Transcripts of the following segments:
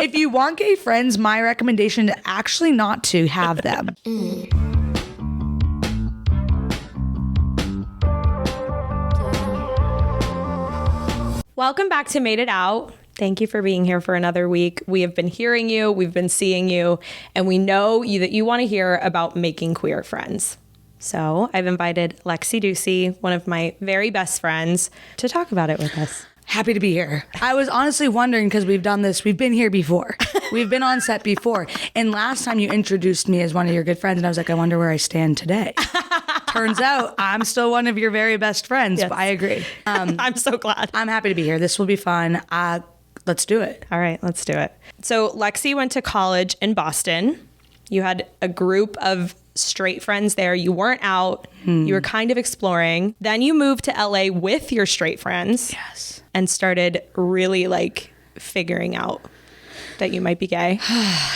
If you want gay friends, my recommendation is actually not to have them. Welcome back to Made It Out. Thank you for being here for another week. We have been hearing you, we've been seeing you, and we know that you want to hear about making queer friends. So I've invited Lexi Dussi, one of my very best friends, to talk about it with us. Happy to be here. I was honestly wondering, because we've been here before. We've been on set before. And last time you introduced me as one of your good friends, and I was like, I wonder where I stand today. Turns out I'm still one of your very best friends. Yes. But I agree. I'm so glad. I'm happy to be here. This will be fun. Let's do it. All right, let's do it. So Lexi went to college in Boston. You had a group of straight friends there. You weren't out. You were kind of exploring. Then you moved to LA with your straight friends. Yes. And started really figuring out that you might be gay.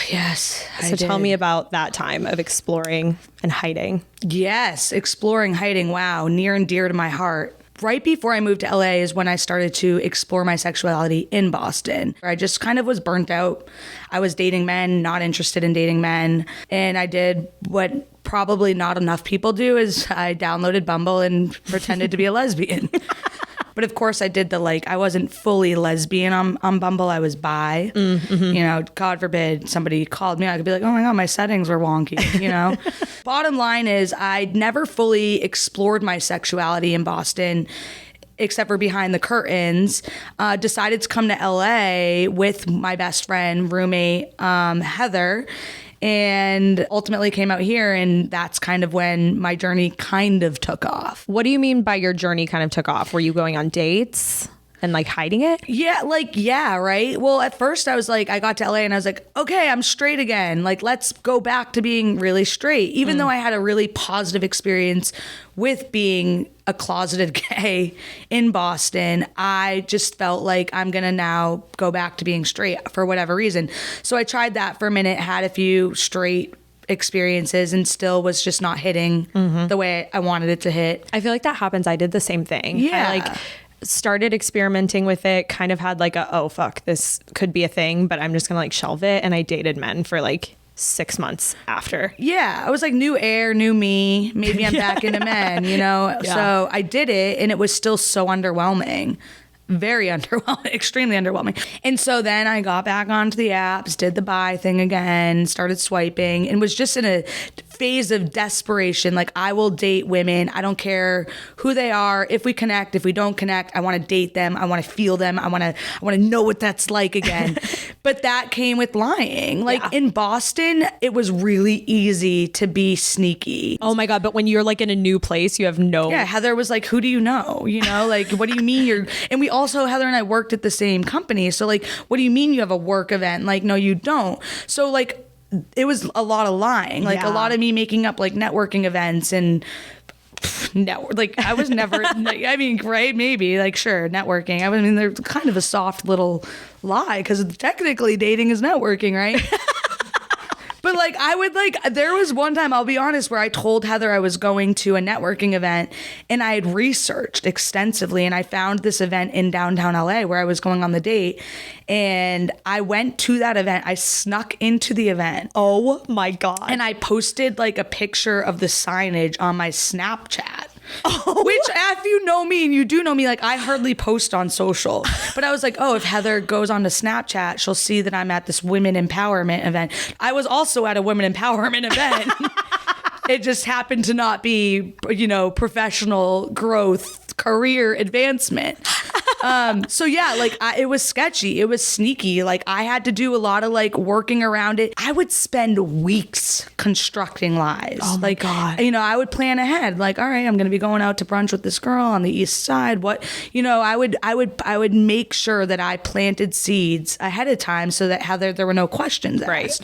Yes. So tell me about that time of exploring and hiding. Yes. Exploring, hiding. Wow. Near and dear to my heart. Right before I moved to LA is when I started to explore my sexuality in Boston. I just kind of was burnt out. I was dating men, not interested in dating men. And I did what probably not enough people do, is I downloaded Bumble and pretended to be a lesbian. But of course I did I wasn't fully lesbian on Bumble. I was bi. Mm-hmm. God forbid somebody called me. I could be like, oh my God, my settings were wonky, Bottom line is I never fully explored my sexuality in Boston, except for behind the curtains. Decided to come to LA with my best friend, roommate, Heather, and ultimately came out here, and that's kind of when my journey kind of took off. What do you mean by your journey kind of took off? Were you going on dates and hiding it? Yeah, right? Well, at first I was I got to LA and I was like, okay, I'm straight again. Let's go back to being really straight. Even though I had a really positive experience with being a closeted gay in Boston, I just felt like I'm going to now go back to being straight for whatever reason. So I tried that for a minute, had a few straight experiences, and still was just not hitting the way I wanted it to hit. I feel like that happens. I did the same thing. Yeah. I started experimenting with it, kind of had oh fuck, this could be a thing, but I'm just gonna shelve it. And I dated men for 6 months after. Yeah, I was new air, new me. Maybe I'm back into men, Yeah. So I did it, and it was still so underwhelming. Very underwhelming, extremely underwhelming. And so then I got back onto the apps, did the bi thing again, started swiping, and was just in a phase of desperation. I will date women. I don't care who they are. If we connect, if we don't connect, I want to date them. I want to feel them. I want to know what that's like again. But that came with lying. In Boston, it was really easy to be sneaky. Oh my God. But when you're in a new place, you have no... Yeah, Heather was who do you know? What do you mean you're... And we also, Heather and I worked at the same company. So what do you mean you have a work event? No, you don't. So it was a lot of lying, a lot of me making up networking events and I was never, right? Maybe sure, networking. They're kind of a soft little lie because technically dating is networking, right? But there was one time, I'll be honest, where I told Heather I was going to a networking event, and I had researched extensively, and I found this event in downtown LA where I was going on the date, and I went to that event. I snuck into the event. Oh my God. And I posted a picture of the signage on my Snapchat. Oh. Which, if you know me, and you do know me, I hardly post on social. But I was if Heather goes on to Snapchat, she'll see that I'm at this women empowerment event. I was also at a women empowerment event. It just happened to not be, professional growth, career advancement. So yeah, it was sketchy. It was sneaky. I had to do a lot of working around it. I would spend weeks constructing lies. Oh my God. I would plan ahead. All right, I'm going to be going out to brunch with this girl on the east side. I would make sure that I planted seeds ahead of time so that there were no questions asked. Right.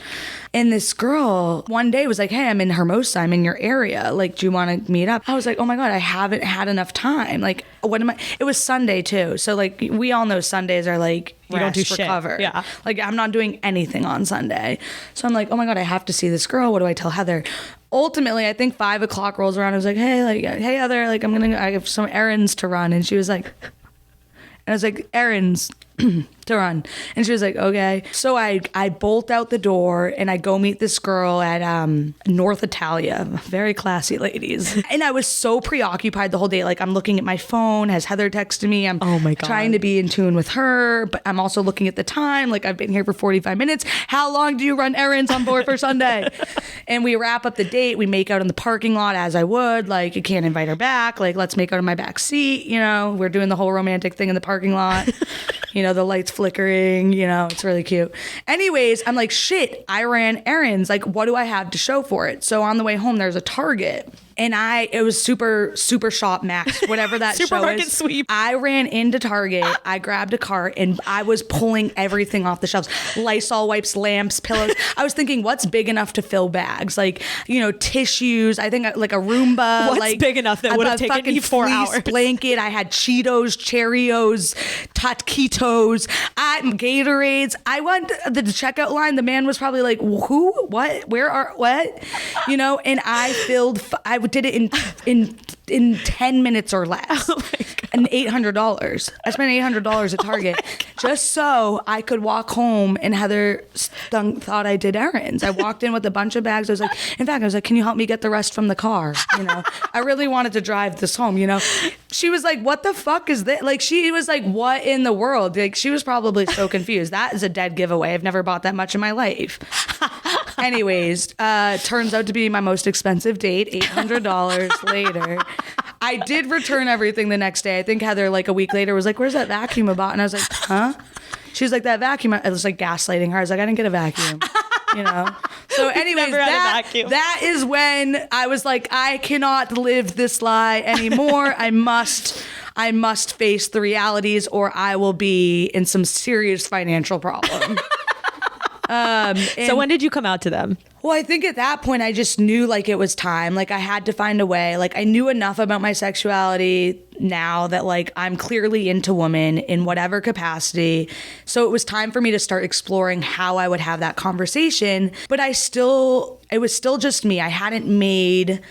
And this girl one day was hey, I'm in Hermosa. I'm in your area. Do you want to meet up? I was oh my God, I haven't had enough time. What am I? It was Sunday too. So we all know Sundays are you don't do shit. Recover. Yeah. I'm not doing anything on Sunday. So I'm oh my God, I have to see this girl. What do I tell Heather? Ultimately, I think 5 o'clock rolls around. I was hey Heather, I have some errands to run. And she was And I was like, errands to run. And she was like, okay. So I bolt out the door and I go meet this girl at North Italia. Very classy ladies. And I was so preoccupied the whole day. Like, I'm looking at my phone. Has Heather texted me? I'm Oh my God. trying to be in tune with her, but I'm also looking at the time. Like, I've been here for 45 minutes. How long do you run errands on board for Sunday? And we wrap up the date. We make out in the parking lot as I would. Like, you can't invite her back. Like, let's make out in my back seat. You know, we're doing the whole romantic thing in the parking lot. You know, the lights flickering, you know, it's really cute. Anyways, I'm like, shit, I ran errands. Like, what do I have to show for it? So on the way home, there's a Target. And it was super shop max, whatever that show Supermarket is. sweep. I ran into Target, I grabbed a cart, and I was pulling everything off the shelves. Lysol wipes, lamps, pillows. I was thinking, what's big enough to fill bags? Like, you know, tissues. I think like a Roomba. What's like, big enough that would have taken fucking you 4 fleece hours? Blanket. I had Cheetos, Cheerios, Taquitos, Gatorades. I went to the checkout line. The man was probably like, who? What? Where are what? You know, and I did it in 10 minutes or less. Oh my God. And $800. I spent $800 at Target just so I could walk home and Heather thought I did errands. I walked in with a bunch of bags. I was like, can you help me get the rest from the car? You know, I really wanted to drive this home, you know. She was like, what the fuck is this? Like, she was like, what in the world? Like, she was probably so confused. That is a dead giveaway. I've never bought that much in my life. Anyways, turns out to be my most expensive date, $800 later. I did return everything the next day. I think Heather, like a week later, was like, where's that vacuum I bought? And I was like, huh? She was like, that vacuum. I was like gaslighting her. I was like, I didn't get a vacuum. You know? So anyways, that is when I was like, I cannot live this lie anymore. I must face the realities or I will be in some serious financial problem. So when did you come out to them? Well, I think at that point I just knew like it was time. Like I had to find a way. Like I knew enough about my sexuality now that like I'm clearly into women in whatever capacity. So it was time for me to start exploring how I would have that conversation. But it was still just me. I hadn't made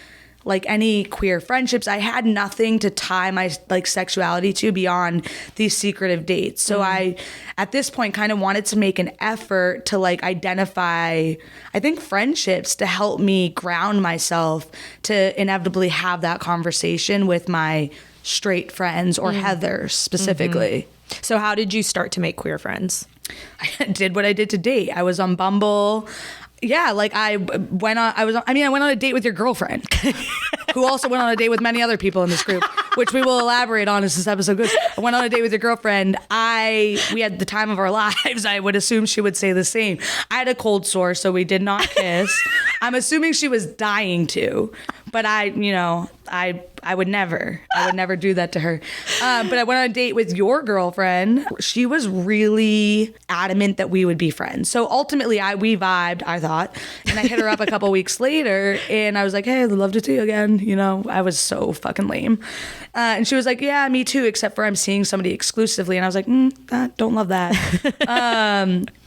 like any queer friendships. I had nothing to tie my like sexuality to beyond these secretive dates. So I, at this point, kind of wanted to make an effort to like identify, I think, friendships to help me ground myself to inevitably have that conversation with my straight friends or Heather specifically. So how did you start to make queer friends? I did what I did to date. I was on Bumble. Yeah, like I went on a date with your girlfriend, who also went on a date with many other people in this group, which we will elaborate on as this episode goes. I went on a date with your girlfriend. We had the time of our lives. I would assume she would say the same. I had a cold sore, so we did not kiss. I'm assuming she was dying to, but I would never do that to her. But I went on a date with your girlfriend. She was really adamant that we would be friends. So ultimately we vibed, I thought. And I hit her up a couple weeks later and I was like, hey, I'd love to see you again. You know, I was so fucking lame. And she was like, yeah, me too, except for I'm seeing somebody exclusively. And I was like, don't love that.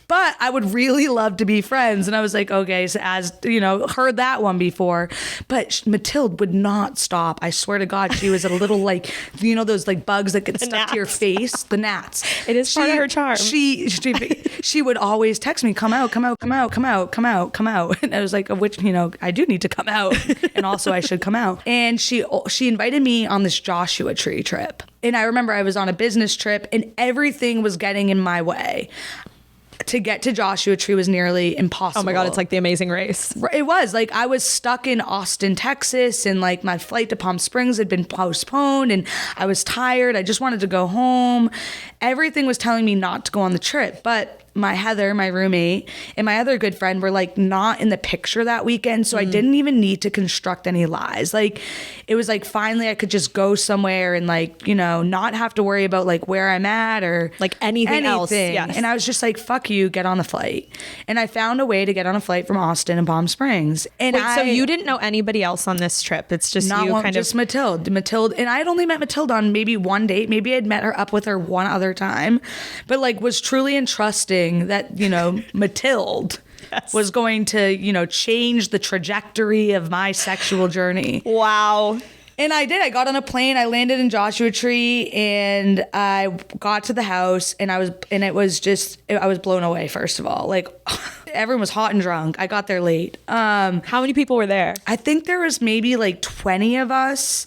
But I would really love to be friends. And I was like, okay, so as you know, heard that one before. But Mathilde would not stop. I swear to God, she was a little like, you know, those like bugs that get stuck to your face, the gnats. It is part of her charm. She would always text me, come out, come out, come out, come out, come out, come out. And I was like, which, you know, I do need to come out. And also I should come out. And she invited me on this Joshua Tree trip. And I remember I was on a business trip and everything was getting in my way. To get to Joshua Tree was nearly impossible. Oh my God, it's like The Amazing Race. It was. Like I was stuck in Austin, Texas, and like my flight to Palm Springs had been postponed and I was tired. I just wanted to go home. Everything was telling me not to go on the trip. But my Heather, my roommate, and my other good friend were like not in the picture that weekend. So I didn't even need to construct any lies. Like it was like finally I could just go somewhere and like, you know, not have to worry about like where I'm at or like anything else. Yes. And I was just like, fuck you, get on the flight. And I found a way to get on a flight from Austin and Palm Springs. And so you didn't know anybody else on this trip. It's just just Mathilde. And I had only met Mathilde on maybe one date. Maybe I'd met her up with her one other time, but like was truly entrusting that, you know, Mathilde was going to, you know, change the trajectory of my sexual journey. Wow. And I did. I got on a plane. I landed in Joshua Tree, and I got to the house, and I was blown away. First of all, like everyone was hot and drunk. I got there late. How many people were there? I think there was maybe like 20 of us.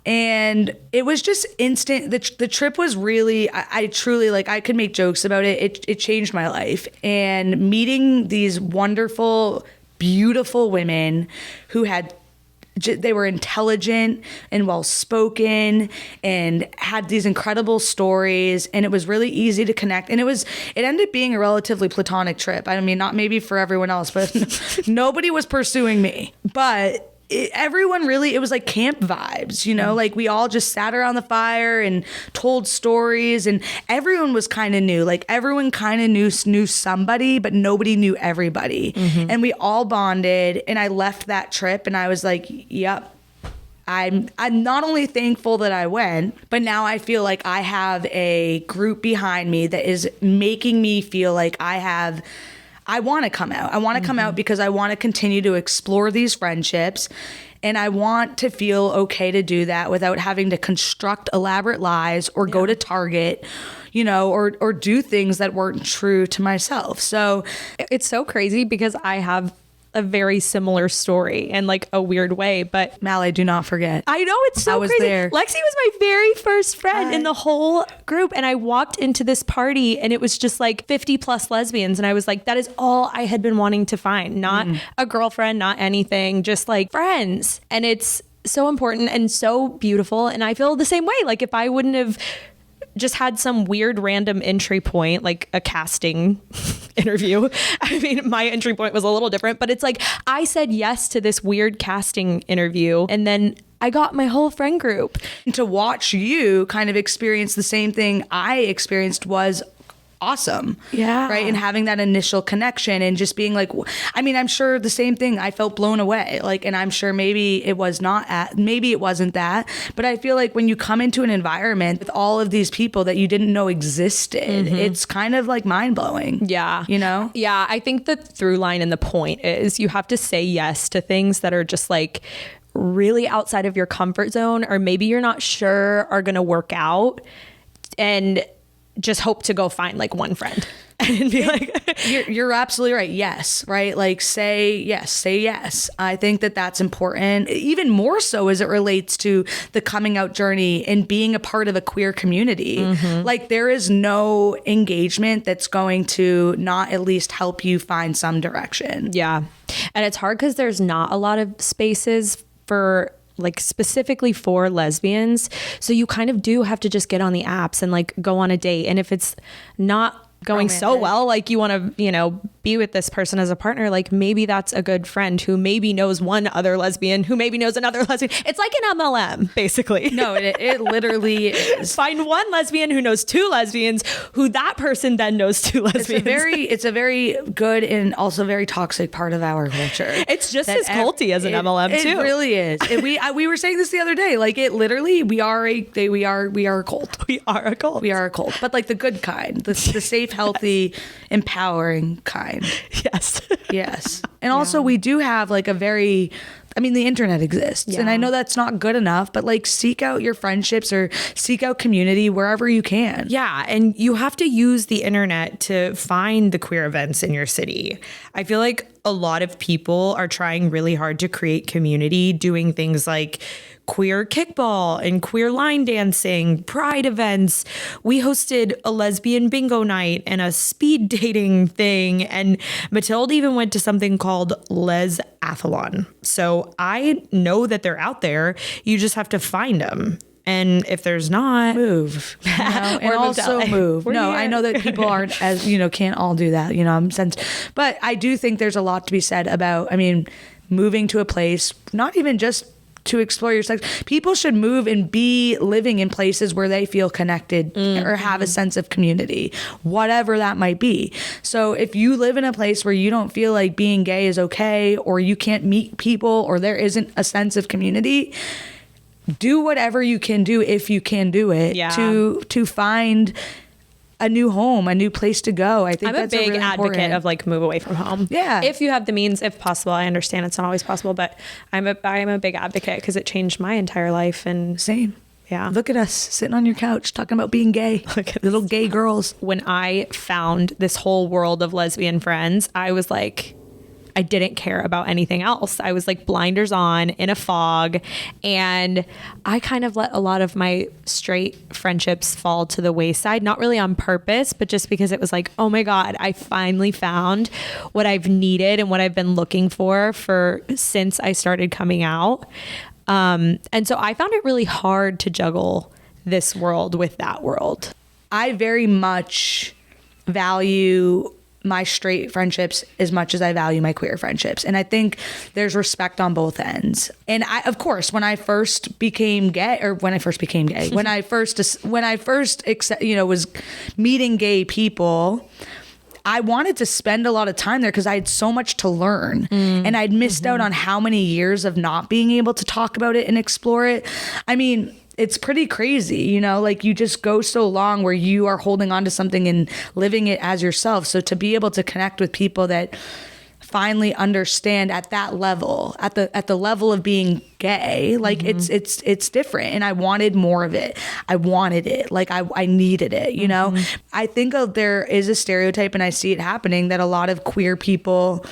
And it was just instant. The trip was really, I truly, like, I could make jokes about it. It changed my life. And meeting these wonderful, beautiful women who they were intelligent and well-spoken and had these incredible stories, and it was really easy to connect. And it ended up being a relatively platonic trip. I mean, not maybe for everyone else, but nobody was pursuing me. But everyone really, it was like camp vibes, you know, like we all just sat around the fire and told stories, and everyone was kind of new. Like everyone kind of knew somebody, but nobody knew everybody. And we all bonded, and I left that trip and I was like, yep. I'm not only thankful that I went, but now I feel like I have a group behind me that is making me feel like I want to come out. I want to come out because I want to continue to explore these friendships, and I want to feel okay to do that without having to construct elaborate lies or go to Target, you know, or do things that weren't true to myself. So it's so crazy because I have a very similar story in like a weird way, but Mallory, do not forget. I know, it's so crazy. There. Lexi was my very first friend in the whole group, and I walked into this party and it was just like 50 plus lesbians, and I was like, that is all I had been wanting to find. Not a girlfriend, not anything, just like friends. And it's so important and so beautiful, and I feel the same way. Like if I wouldn't have just had some weird random entry point, like a casting interview. I mean, my entry point was a little different, but it's like I said yes to this weird casting interview, and then I got my whole friend group. And to watch you kind of experience the same thing I experienced was awesome. Yeah. Right. And having that initial connection and just being like, I mean, I'm sure the same thing. I felt blown away. Like, and I'm sure maybe it wasn't that, but I feel like when you come into an environment with all of these people that you didn't know existed, it's kind of like mind blowing. Yeah. You know? Yeah. I think the through line and the point is you have to say yes to things that are just like really outside of your comfort zone, or maybe you're not sure are going to work out, and just hope to go find like one friend and be like, you're absolutely right. Yes. Right. Like say yes. I think that that's important, even more so as it relates to the coming out journey and being a part of a queer community. Like there is no engagement that's going to not at least help you find some direction. Yeah. And it's hard because there's not a lot of spaces for like specifically for lesbians. So you kind of do have to just get on the apps and like go on a date. And if it's not going so well, like you want to, you know, be with this person as a partner, like maybe that's a good friend who maybe knows one other lesbian who maybe knows another lesbian. It's like an MLM basically. No, it literally is. Find one lesbian who knows two lesbians who that person then knows two lesbians. It's a very good and also very toxic part of our culture. It's just as culty as an MLM too. It really is. We were saying this the other day, like it literally, we are a cult. We are a cult. We are a cult, but like the good kind, the safe, healthy, empowering kind. Yes. Yes. And also we do have like the internet exists, and I know that's not good enough, but like seek out your friendships or seek out community wherever you can. Yeah. And you have to use the internet to find the queer events in your city. I feel like a lot of people are trying really hard to create community, doing things like queer kickball and queer line dancing, pride events. We hosted a lesbian bingo night and a speed dating thing. And Matilda even went to something called Lesathlon. So I know that they're out there. You just have to find them. And if there's not, move. You know? And also move. No, I know that people aren't as, can't all do that, but I do think there's a lot to be said about, moving to a place, not even just to explore your sex. People should move and be living in places where they feel connected or have a sense of community, whatever that might be. So if you live in a place where you don't feel like being gay is okay, or you can't meet people, or there isn't a sense of community, do whatever you can do, if you can do it, to find a new home, a new place to go. I think I'm a big really advocate important. of like move away from home. Yeah. If you have the means, if possible. I understand it's not always possible, but I'm a big advocate because it changed my entire life. And Same. yeah. Look at us sitting on your couch talking about being gay. Look at little gay girls. When I found this whole world of lesbian friends, I was like, I didn't care about anything else. I was like blinders on in a fog. And I kind of let a lot of my straight friendships fall to the wayside, not really on purpose, but just because it was like, oh my God, I finally found what I've needed and what I've been looking for since I started coming out. And so I found it really hard to juggle this world with that world. I very much value my straight friendships as much as I value my queer friendships. And I think there's respect on both ends. And I, of course, when I first became gay, when I first, was meeting gay people, I wanted to spend a lot of time there because I had so much to learn, and I'd missed out on how many years of not being able to talk about it and explore it. I mean, it's pretty crazy, like you just go so long where you are holding on to something and living it as yourself. So to be able to connect with people that finally understand at that level, at the level of being gay, like it's different. And I wanted more of it. I wanted it. Like I needed it, I think there is a stereotype, and I see it happening, that a lot of queer people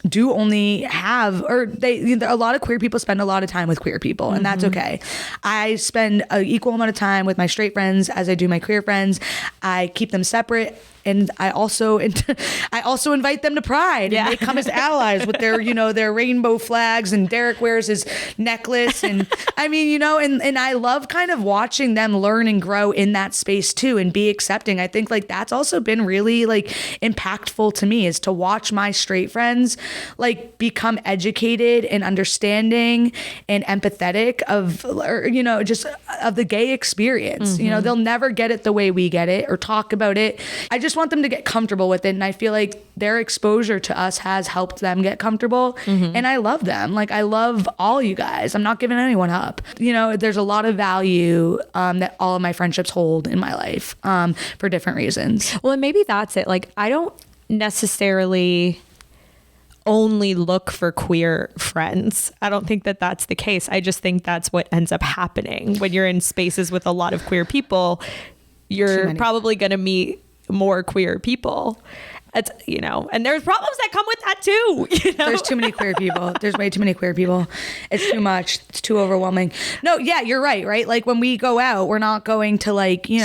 do only have, a lot of queer people spend a lot of time with queer people, and that's okay. I spend an equal amount of time with my straight friends as I do my queer friends. I keep them separate. And I also invite them to Pride, and they come as allies with their, their rainbow flags, and Derek wears his necklace. And I mean, and I love kind of watching them learn and grow in that space too, and be accepting. I think like that's also been really like impactful to me, is to watch my straight friends like become educated and understanding and empathetic of the gay experience. They'll never get it the way we get it or talk about it. I just want them to get comfortable with it, and I feel like their exposure to us has helped them get comfortable. And I love them. Like I love all you guys. I'm not giving anyone up. There's a lot of value that all of my friendships hold in my life for different reasons. Well, and maybe that's it. Like I don't necessarily only look for queer friends. I don't think that that's the case. I just think that's what ends up happening when you're in spaces with a lot of queer people. You're probably going to meet more queer people. It's, and there's problems that come with that too. There's too many queer people. There's way too many queer people. It's too much. It's too overwhelming. No, yeah, you're right. Right. Like when we go out, we're not going to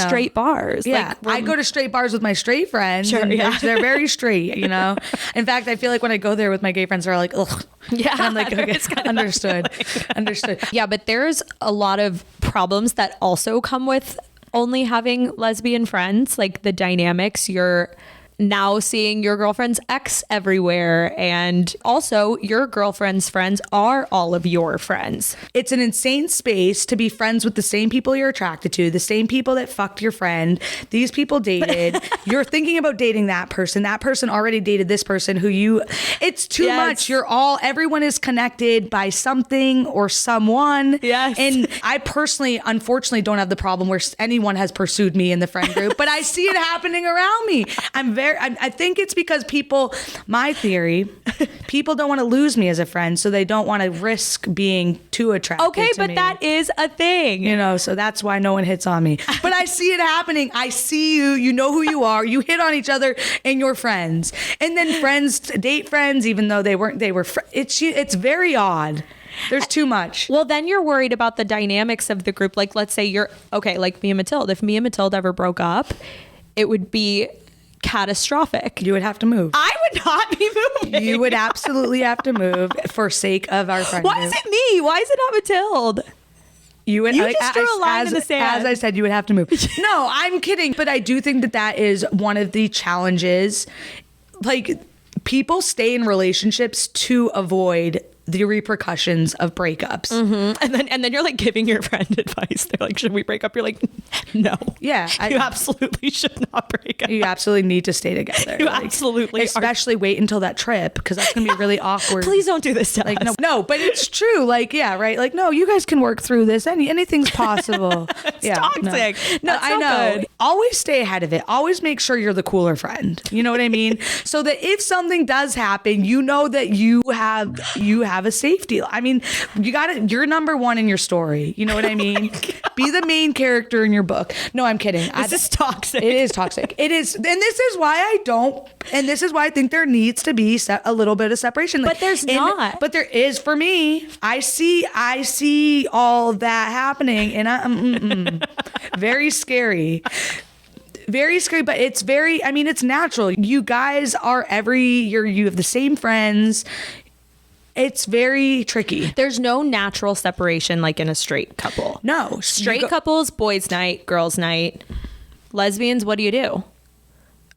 straight bars. Yeah. I go to straight bars with my straight friends. Sure, yeah. They're very straight, In fact, I feel like when I go there with my gay friends, they're like, ugh. Yeah. And I'm like, okay, understood. Understood. Yeah. But there's a lot of problems that also come with only having lesbian friends, like the dynamics. You're now seeing your girlfriend's ex everywhere, and also your girlfriend's friends are all of your friends. It's an insane space to be friends with the same people you're attracted to, the same people that fucked your friend. These people dated. You're thinking about dating that person. That person already dated this person it's too much. Everyone is connected by something or someone. Yes. And I personally, unfortunately, don't have the problem where anyone has pursued me in the friend group, but I see it happening around me. I think it's because my theory, people don't want to lose me as a friend, so they don't want to risk being too attracted to me. Okay, but that is a thing. So that's why no one hits on me. But I see it happening. I see you. You know who you are. You hit on each other and you're friends. And then friends date friends, even though it's very odd. There's too much. Well, then you're worried about the dynamics of the group. Like, let's say like me and Matilda. If me and Matilda ever broke up, it would be catastrophic. You would have to move. I would not be moving. You would absolutely have to move for sake of our friendship. Why is it me? Why is it not Matilda? You just drew a line in the sand. As I said, you would have to move. No, I'm kidding. But I do think that is one of the challenges. Like, people stay in relationships to avoid the repercussions of breakups. And then you're like giving your friend advice. They're like, should we break up? You're like, no. Yeah. You absolutely should not break up. You absolutely need to stay together. You absolutely especially wait until that trip, because that's going to be really awkward. Please don't do this to like, us. no, but it's true. Like, yeah, right. Like, no, you guys can work through this. Anything's possible. It's toxic. No, I know. Good. Always stay ahead of it. Always make sure you're the cooler friend. You know what I mean? So that if something does happen, you know that you have a safety. I mean, you're number one in your story. You know what I mean? Be the main character in your book. No, I'm kidding. This is toxic. It is toxic. It is. And this is why I think there needs to be a little bit of separation. But there's not. But there is for me. I see all that happening, and very scary. Very scary, but it's it's natural. You guys you have the same friends. It's very tricky. There's no natural separation like in a straight couple. No. Straight couples, boys' night, girls' night. Lesbians, what do you do?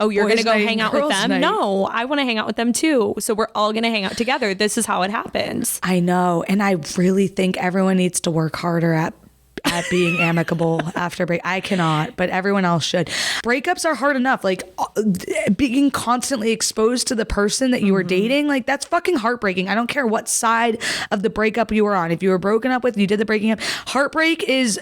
Oh, you're going to go hang out with them? Night. No, I want to hang out with them too. So we're all going to hang out together. This is how it happens. I know. And I really think everyone needs to work harder at being amicable after break. I cannot, but everyone else should. Breakups are hard enough. Like being constantly exposed to the person that you were dating, like that's fucking heartbreaking. I don't care what side of the breakup you were on. If you were broken up with, you did the breaking up. Heartbreak has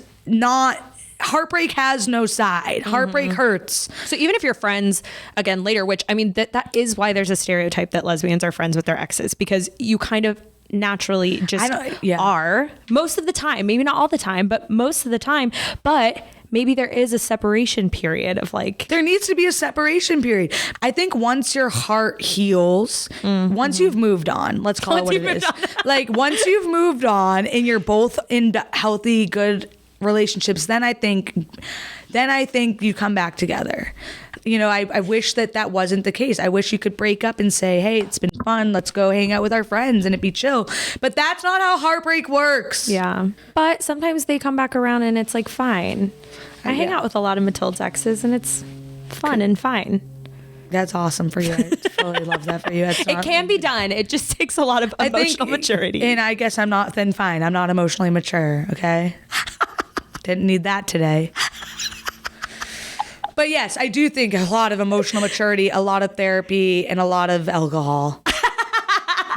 no side. Heartbreak hurts. So even if you're friends again later, which I mean, that is why there's a stereotype that lesbians are friends with their exes, because you kind of naturally just are most of the time, maybe not all the time, but most of the time. But maybe there is a separation period of like, there needs to be a separation period. I think once your heart heals, once you've moved on, let's call it what it is. Like once you've moved on and you're both in healthy, good relationships, then I think you come back together. You know, I wish that wasn't the case. I wish you could break up and say, hey, it's been fun. Let's go hang out with our friends and it'd be chill. But that's not how heartbreak works. Yeah. But sometimes they come back around and it's like, fine. I hang out with a lot of Matilda's exes and it's fun and fine. That's awesome for you. I totally love that for you. It can be done. It just takes a lot of emotional maturity. And I guess I'm not fine. I'm not emotionally mature. Okay. Didn't need that today. But yes, I do think a lot of emotional maturity, a lot of therapy, and a lot of alcohol,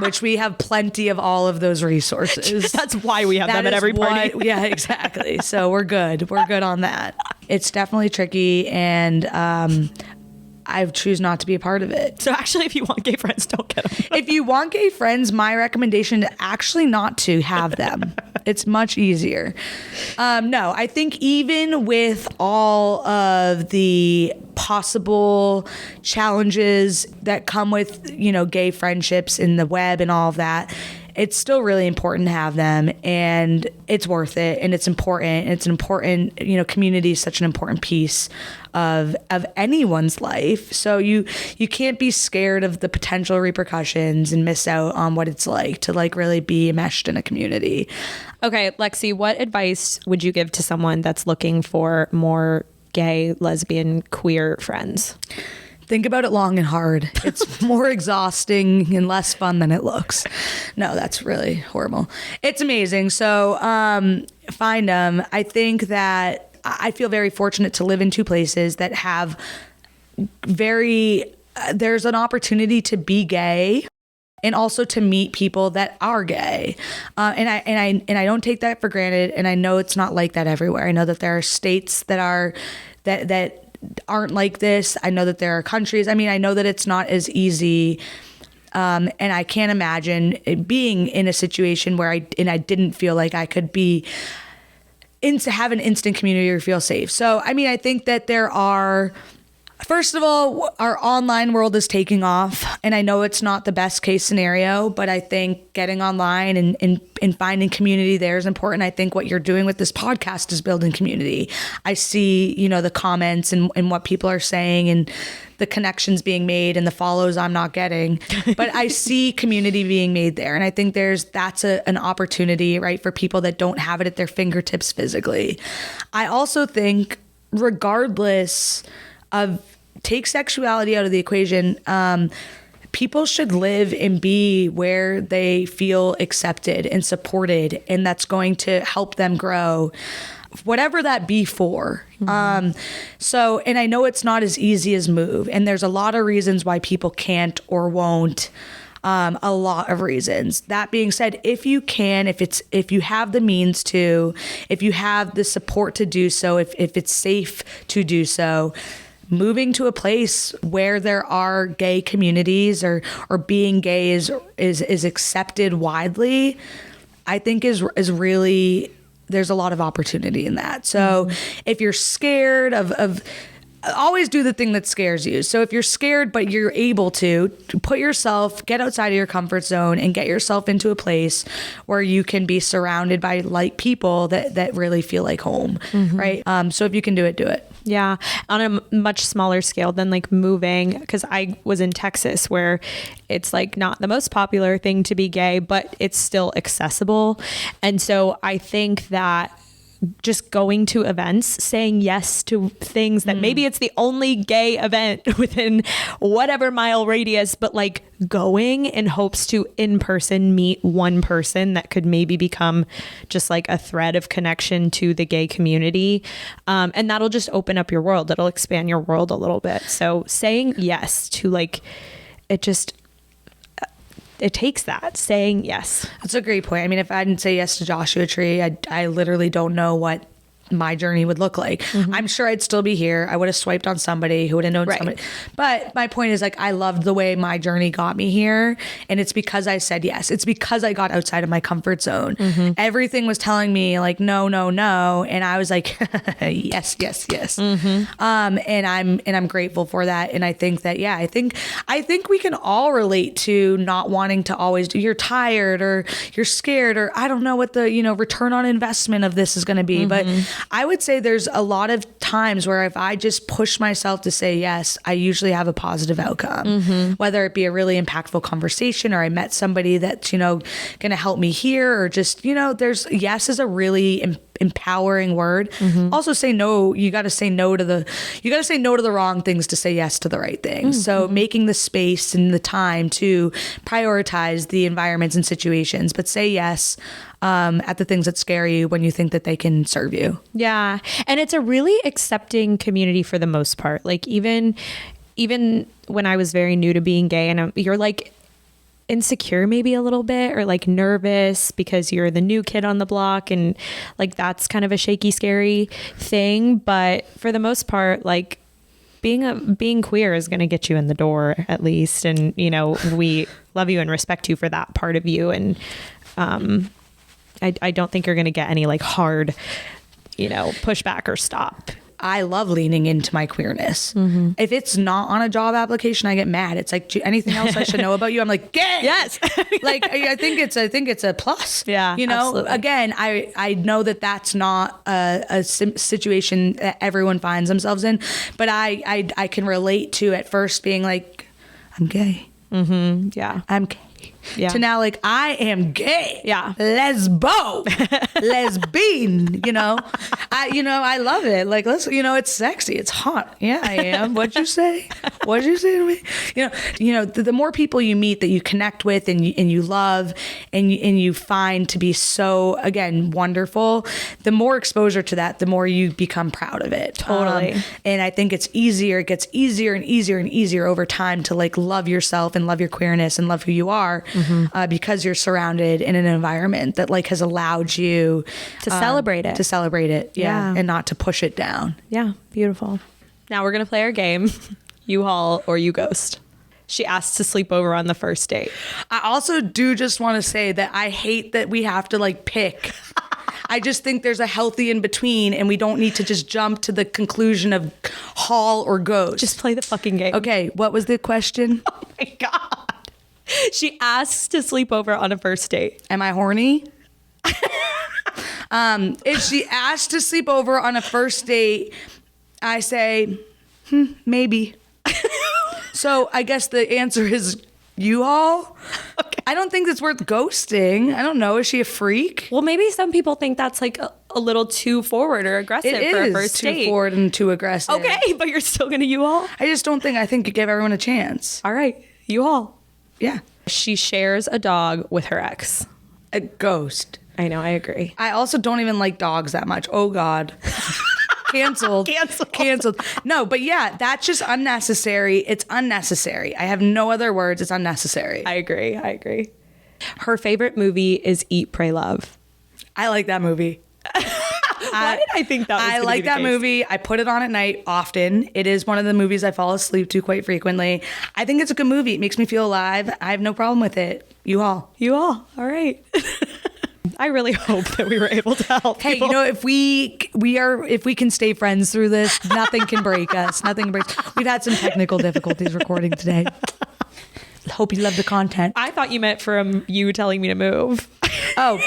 which we have plenty of all of those resources. That's why we have them at every party. Yeah, exactly. So we're good. We're good on that. It's definitely tricky, and I choose not to be a part of it. So actually, if you want gay friends, don't get them. If you want gay friends, my recommendation is actually not to have them. It's much easier. No, I think even with all of the possible challenges that come with, gay friendships in the web and all of that, it's still really important to have them, and it's worth it, and it's important. It's an important, community is such an important piece of anyone's life. So you can't be scared of the potential repercussions and miss out on what it's like to really be enmeshed in a community. Okay, Lexi, what advice would you give to someone that's looking for more gay, lesbian, queer friends? Think about it long and hard. It's more exhausting and less fun than it looks. No, that's really horrible. It's amazing. So find them. I think that I feel very fortunate to live in two places that have there's an opportunity to be gay and also to meet people that are gay. And I don't take that for granted. And I know it's not like that everywhere. I know that there are states that aren't like this. I know that there are countries. I mean, I know that it's not as easy. And I can't imagine being in a situation where I didn't feel like I could be have an instant community or feel safe. So, I mean, I think that there are, first of all, our online world is taking off, and I know it's not the best case scenario, but I think getting online and finding community there is important. I think what you're doing with this podcast is building community. I see, the comments and what people are saying and the connections being made and the follows I'm not getting, but I see community being made there. And I think that's an opportunity, right, for people that don't have it at their fingertips physically. I also think regardless of, take sexuality out of the equation, people should live and be where they feel accepted and supported, and that's going to help them grow, whatever that be for. So, and I know it's not as easy as move, and there's a lot of reasons why people can't or won't. A lot of reasons. That being said, if you can, if you have the means to, if you have the support to do so, if it's safe to do so, moving to a place where there are gay communities or being gay is accepted widely, I think is really, there's a lot of opportunity in that. So if you're scared of always do the thing that scares you. So if you're scared, but you're able to get outside of your comfort zone and get yourself into a place where you can be surrounded by like people that really feel like home. Right. So if you can do it, do it. Yeah. On a much smaller scale than like moving, because I was in Texas where it's like not the most popular thing to be gay, but it's still accessible. And so I think that just going to events, saying yes to things that maybe it's the only gay event within whatever mile radius, but like going in hopes to in person meet one person that could maybe become just like a thread of connection to the gay community. And that'll just open up your world. It'll expand your world a little bit. So saying yes to like, it takes that saying yes. That's a great point. I mean, if I didn't say yes to Joshua Tree, I literally don't know what my journey would look like. I'm sure I'd still be here. I would have swiped on somebody who would have known somebody. But my point is, like, I loved the way my journey got me here. And it's because I said yes. It's because I got outside of my comfort zone. Everything was telling me like, no, no, no. And I was like, yes, yes, yes. And I'm grateful for that. And I think that, I think we can all relate to not wanting to always do, you're tired or you're scared, or I don't know what the, return on investment of this is going to be. But I would say there's a lot of times where if I just push myself to say yes, I usually have a positive outcome, whether it be a really impactful conversation or I met somebody that's, going to help me here, or just, there's yes is a really empowering word. Also say no. You got to say no to the wrong things to say yes to the right things. So making the space and the time to prioritize the environments and situations, but say yes at the things that scare you when you think that they can serve you. Yeah. And it's a really accepting community for the most part. Like even when I was very new to being gay, and you're like insecure maybe a little bit, or like nervous because you're the new kid on the block, and like that's kind of a shaky, scary thing. But for the most part, like being queer is going to get you in the door at least. And, we love you and respect you for that part of you. And I don't think you're going to get any like hard, pushback or stop. I love leaning into my queerness. If it's not on a job application, I get mad. It's like, anything else I should know about you? I'm like, gay. Yes. Like, I think it's a plus. Yeah. Absolutely. Again, I know that that's not a situation that everyone finds themselves in, but I can relate to at first being like, I'm gay. Yeah. I'm gay. Yeah. To now, like, I am gay. Yeah. Lesbian. I love it. Like, it's sexy. It's hot. Yeah, I am. What'd you say? What'd you say to me? The more people you meet that you connect with and you love and you find to be so, again, wonderful, the more exposure to that, the more you become proud of it. Totally. And I think it gets easier and easier and easier over time to like love yourself and love your queerness and love who you are. Because you're surrounded in an environment that like has allowed you to celebrate it. Yeah. And not to push it down. Yeah. Beautiful. Now we're going to play our game. You haul or you ghost. She asked to sleep over on the first date. I also do just want to say that I hate that we have to like pick. I just think there's a healthy in between, and we don't need to just jump to the conclusion of haul or ghost. Just play the fucking game. Okay. What was the question? Oh my God. She asks to sleep over on a first date. Am I horny? If she asked to sleep over on a first date, I say, maybe. So I guess the answer is U-Haul. Okay. I don't think it's worth ghosting. I don't know. Is she a freak? Well, maybe some people think that's like a little too forward or aggressive for a first date. It is too forward and too aggressive. Okay, but you're still going to U-Haul? I think you give everyone a chance. All right, U-Haul. Yeah. She shares a dog with her ex. A ghost. I know, I agree. I also don't even like dogs that much. Oh God. Canceled. Canceled. No, but yeah, that's just unnecessary. It's unnecessary. I have no other words. It's unnecessary. I agree. Her favorite movie is Eat, Pray, Love. I like that movie. Why did I think that was I gonna like be the that case? movie. I put it on at night often. It is one of the movies I fall asleep to quite frequently. I think it's a good movie. It makes me feel alive. I have no problem with it. You all. All right. I really hope that we were able to help. Hey, people. you know, if we can stay friends through this, nothing can break us. Nothing can break. We've had some technical difficulties recording today. Hope you love the content. I thought you meant from you telling me to move. Oh,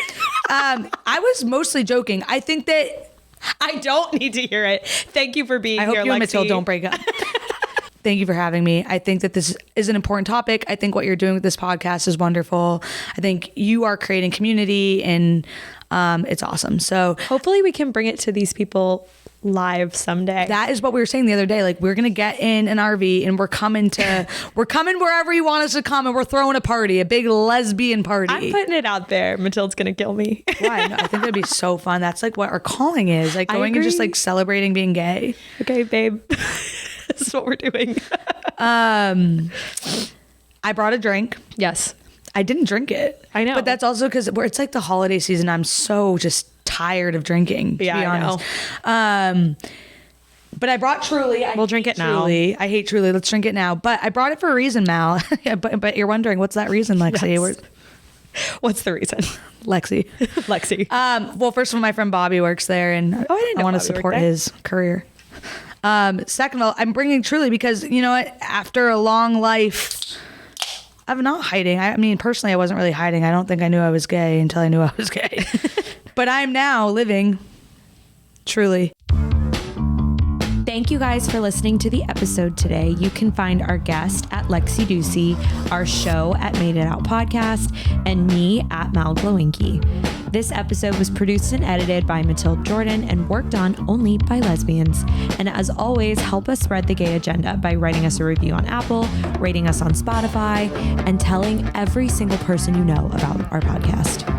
I was mostly joking. I think that I don't need to hear it. Thank you for being I here, hope you and Lexi. Matilda don't break up. Thank you for having me. I think that this is an important topic. I think what you're doing with this podcast is wonderful. I think you are creating community and it's awesome. So Hopefully we can bring it to these people live someday. that is what we were saying the other day. Like, we're going to get in an RV and we're coming wherever you want us to come, and we're throwing a party, a big lesbian party. I'm putting it out there. Matilda's going to kill me. Why? No, I think that'd be so fun. That's like what our calling is, like I going and just agree. like celebrating being gay. Okay, babe. This is what we're doing. I brought a drink. Yes. I didn't drink it. I know. But that's also because it's like the holiday season. I'm so just tired of drinking, to Yeah, be I honest. But I brought Truly. We'll drink it now. Truly. I hate Truly. Let's drink it now. But I brought it for a reason, Mal. Yeah, but you're wondering, what's that reason, Lexi? Yes. What's the reason? Lexi. Lexi. Well, first of all, my friend Bobby works there, and I didn't know want to Bobby worked support there. his career. Second of all, I'm bringing Truly because, you know what? After a long life of not hiding, I mean, personally, I wasn't really hiding. I don't think I knew I was gay until I knew I was gay. But I'm now living Truly. Thank you guys for listening to the episode today. You can find our guest at Lexi Dussi, our show at Made It Out Podcast, and me at Mal Glowinky. This episode was produced and edited by Matilda Jordan and worked on only by lesbians. And as always, help us spread the gay agenda by writing us a review on Apple, rating us on Spotify, and telling every single person you know about our podcast.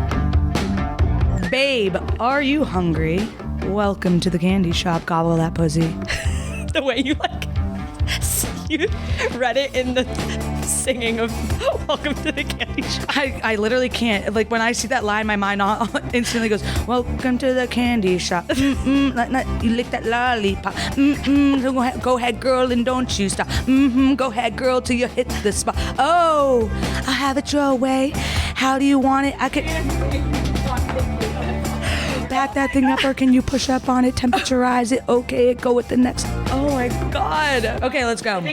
Babe, are you hungry? Welcome to the candy shop. Gobble that pussy. The way you you read it in the singing of Welcome to the Candy Shop. I literally can't. Like, when I see that line, my mind instantly goes, welcome to the candy shop. You lick that lollipop. Go ahead, girl, and don't you stop. Go ahead, girl, till you hit the spot. Oh, I have it your way. How do you want it? I could back that thing up, or can you push up on it, temporize it? Okay, go with the next. Oh my God. Okay, let's go.